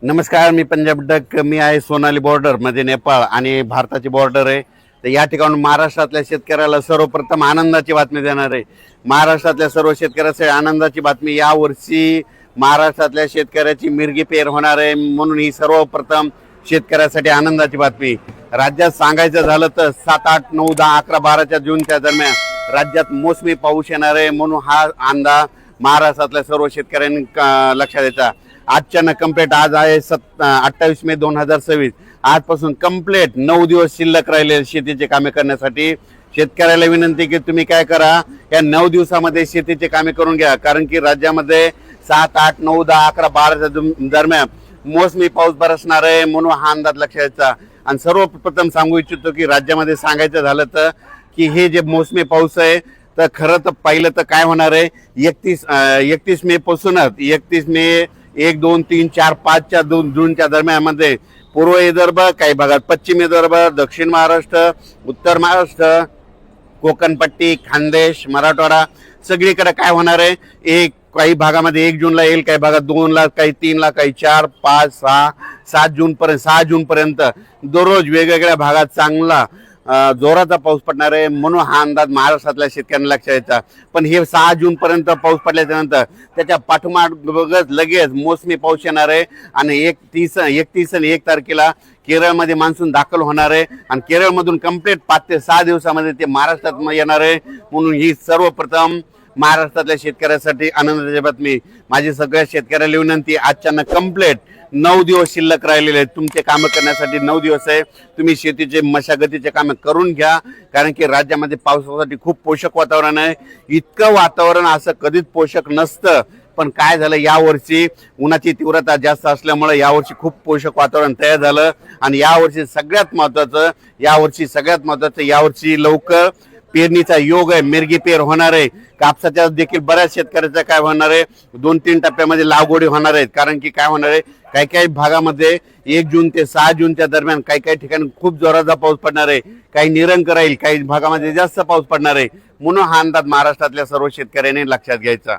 नमस्कार, मी पंजाब डक. मी आहे सोनाली बॉर्डर मध्ये, नेपाळ आणि भारताची बॉर्डर आहे. तर या ठिकाणी महाराष्ट्रातल्या शेतकऱ्याला सर्वप्रथम आनंदाची बातमी देणार आहे. महाराष्ट्रातल्या सर्व शेतकऱ्यासाठी आनंदाची बातमी. या वर्षी महाराष्ट्रातल्या शेतकऱ्याची मिरगी पेर होणार आहे, म्हणून ही सर्वप्रथम शेतकऱ्यासाठी आनंदाची बातमी. राज्यात सांगायचं झालं तर 7, 8, 9, 10, 11, 12 जूनच्या दरम्यान राज्यात मोसमी पाऊस येणार आहे, म्हणून हा अंदाज महाराष्ट्रातल्या सर्व शेतकऱ्यांनी लक्षात द्यायचा. आजच्यानं कंप्लीट आज आहे 28 मे 2026. आजपासून कंप्लीट 9 दिवस शिल्लक राहिले शेतीचे कामे करण्यासाठी. शेतकऱ्याला विनंती की तुम्ही काय करा, या 9 दिवसामध्ये शेतीचे कामे करून घ्या, कारण की राज्यामध्ये 7, 8, 9, 10, 11, 12 दरम्यान मोसमी पाऊस बरसणार आहे, म्हणून हा अंदाज लक्षात घ्यायचा. आणि सर्वप्रथम सांगू इच्छितो की राज्यामध्ये सांगायचं झालं तर की हे जे मोसमी पाऊस आहे, तर खरं तर पहिलं तर काय होणार आहे, 31 मे पासूनच 31 मे 1, 2, 3, 4, 5 जूनच्या दरम्यान मध्ये पूर्व विदर्भ, काही भागात पश्चिम विदर्भ, दक्षिण महाराष्ट्र, उत्तर महाराष्ट्र, कोकणपट्टी, खानदेश, मराठवाडा सगळीकडे काय होणार आहे, काही भागामध्ये 1 जूनला येईल, काही भागात 2 ला, काही 3 ला, काही 4, 5, 6, 6 जून पर्यंत दररोज वेगवेगळ्या भागात चांगला जोराचा पाऊस पडणार आहे, म्हणून हा अंदाज महाराष्ट्रातल्या शेतकऱ्यांना लक्षात यायचा. पण हे 6 जून पर्यंत पाऊस पडल्याच्या नंतर त्याच्या पाठोपाठ लगेच मोसमी पाऊस येणार आहे आणि 31 आणि 1 तारखेला केरळमध्ये मान्सून दाखल होणार आहे आणि केरळमधून कंप्लीट 5 ते 6 दिवसामध्ये ते महाराष्ट्रात येणार आहे. म्हणून ही सर्वप्रथम महाराष्ट्रातल्या शेतकऱ्यासाठी आनंदाची बातमी. माझी सगळ्या शेतकऱ्याला विनंती, आजच्यानं कंप्लीट 9 दिवस शिल्लक राहिलेले आहेत. तुमचे कामं करण्यासाठी 9 दिवस आहे. तुम्ही शेतीचे मशागतीचे कामं करून घ्या, कारण की राज्यामध्ये पावसासाठी खूप पोषक वातावरण आहे. इतकं वातावरण असं कधीच पोषक नसतं, पण काय झालं, यावर्षी उन्हाची तीव्रता जास्त असल्यामुळे यावर्षी खूप पोषक वातावरण तयार झालं. आणि यावर्षी सगळ्यात महत्त्वाचं यावर्षी लवकर पेरणीचा योग आहे, मिरगी पेर होणार आहे. कापसाच्या देखील बऱ्याच शेतकऱ्याचा काय होणार आहे, 2-3 टप्प्यामध्ये लागवडी होणार आहेत. कारण की काय होणार आहे, काही भागामध्ये 1 जून ते 6 जूनच्या दरम्यान काही ठिकाणी खूप जोराचा पाऊस पडणार आहे, काही निरंक राहील, काही भागामध्ये जास्त पाऊस पडणार आहे. म्हणून हा अंदाज महाराष्ट्रातल्या सर्व शेतकऱ्यांनी लक्षात घ्यायचा.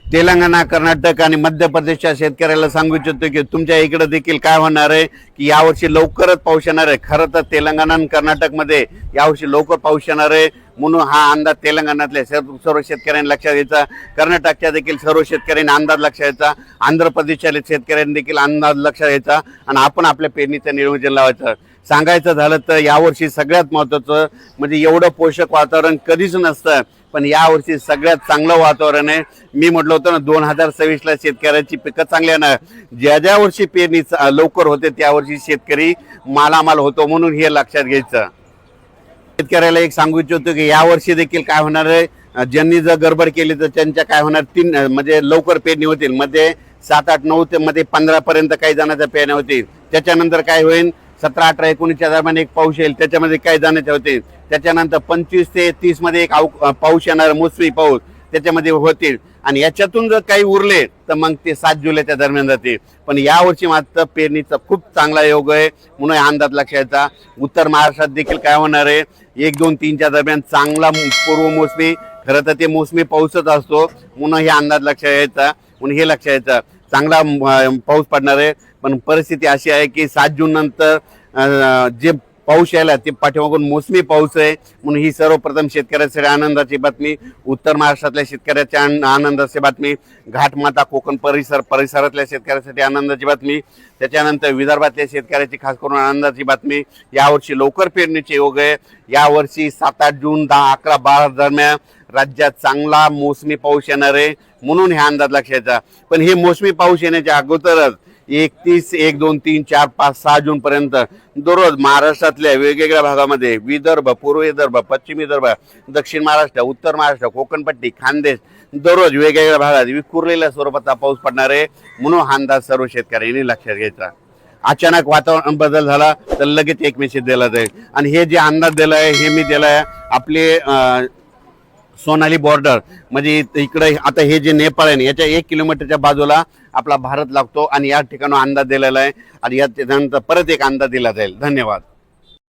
तेलंगणा, कर्नाटक आणि मध्य प्रदेशच्या शेतकऱ्याला सांगू इच्छितो की तुमच्या इकडे देखील काय होणार आहे की यावर्षी लवकरच पाऊस येणार आहे. खरं तर तेलंगणा आणि कर्नाटकमध्ये यावर्षी लवकर पाऊस येणार आहे, म्हणून हा अंदाज तेलंगणातल्या सर्व शेतकऱ्यांनी लक्षात घ्यायचा. कर्नाटकच्या देखील सर्व शेतकऱ्यांनी अंदाज लक्षात घ्यायचा. आंध्र प्रदेशच्या शेतकऱ्यांनी देखील अंदाज लक्षात घ्यायचा आणि आपण आपल्या पेरणीचं नियोजन लावायचं. सांगायचं झालं तर यावर्षी सगळ्यात महत्त्वाचं म्हणजे एवढं पोषक वातावरण कधीच नसतं, पण यावर्षी सगळ्यात चांगलं वातावरण आहे. मी म्हटलं होतं ना, 2026ला शेतकऱ्याची पिकं चांगली येणार. ज्या वर्षी पेरणी लवकर होते त्या वर्षी शेतकरी मालामाल होतो, म्हणून हे लक्षात घ्यायचं. शेतकऱ्याला एक सांगू इच्छितो की यावर्षी देखील काय होणार आहे, ज्यांनी जर गडबड केली तर त्यांच्या काय होणार, 3 म्हणजे लवकर पेरणी होतील. मध्ये 7, 8, 9 ते मध्ये 15 पर्यंत काही जणांच्या पेरण्या होतील. त्याच्यानंतर काय होईल, 17, 18, 19च्या दरम्यान एक पाऊस येईल, त्याच्यामध्ये काही जाण्याचे होते. त्याच्यानंतर 25 ते 30 मध्ये एक पाऊस येणार, मोसमी पाऊस त्याच्यामध्ये होतील. आणि याच्यातून जर काही उरले तर मग ते 7 जुलैच्या दरम्यान जाते. पण यावर्षी मात्र पेरणीचा खूप चांगला योग आहे, म्हणून अंदाज लक्षात. उत्तर महाराष्ट्रात देखील काय होणार आहे, 1, 2, 3च्या दरम्यान चांगला पूर्व मोसमी, खरं तर ते मोसमी पाऊसच असतो, म्हणून हे अंदाज लक्षात यायचा. म्हणून हे लक्षात यायचं, चांगला पाऊस पडणार आहे. पण परिस्थिती अशी आहे की 7 जून नंतर जे पाऊस यायला ते पाठीमागून मोसमी पाऊस आहे, म्हणून ही सर्वप्रथम शेतकऱ्यासाठी आनंदाची बातमी. उत्तर महाराष्ट्रातल्या शेतकऱ्याच्या आनंदाची बातमी. घाटमाता कोकण परिसरातल्या शेतकऱ्यासाठी आनंदाची बातमी. त्याच्यानंतर विदर्भातल्या शेतकऱ्याची खास करून आनंदाची बातमी. यावर्षी लवकर पेरणीचे योग आहे. यावर्षी 7, 8 जून 10, 11, 12 दरम्यान राज्यात चांगला मोसमी पाऊस येणार आहे, म्हणून हे अंदाज लक्षात. पण हे मोसमी पाऊस येण्याच्या अगोदरच 31, 1, 2, 3, 4, 5, 6 जून पर्यंत दररोज महाराष्ट्रातल्या वेगवेगळ्या भागामध्ये विदर्भ, पूर्व विदर्भ, पश्चिम विदर्भ, दक्षिण महाराष्ट्र, उत्तर महाराष्ट्र, कोकणपट्टी, खानदेश दररोज वेगवेगळ्या भागात विखुरलेल्या स्वरूपाचा पाऊस पडणार आहे, म्हणून हा अंदाज सर्व शेतकऱ्यांनी लक्षात घ्यायचा. अचानक वातावरण बदल झाला तर लगेच एक मेसेज दिला जाईल. आणि हे जे अंदाज दिला आहे हे मी दिला आहे आपले सोनाली बॉर्डर, म्हणजे इकडे आता हे जे नेपाळ आहे याच्या 1 किलोमीटरच्या बाजूला आपला भारत लागतो आणि या ठिकाणी अंदाज दिलेला आहे. आणि याच्यानंतर परत एक अंदाज दिला जाईल. धन्यवाद.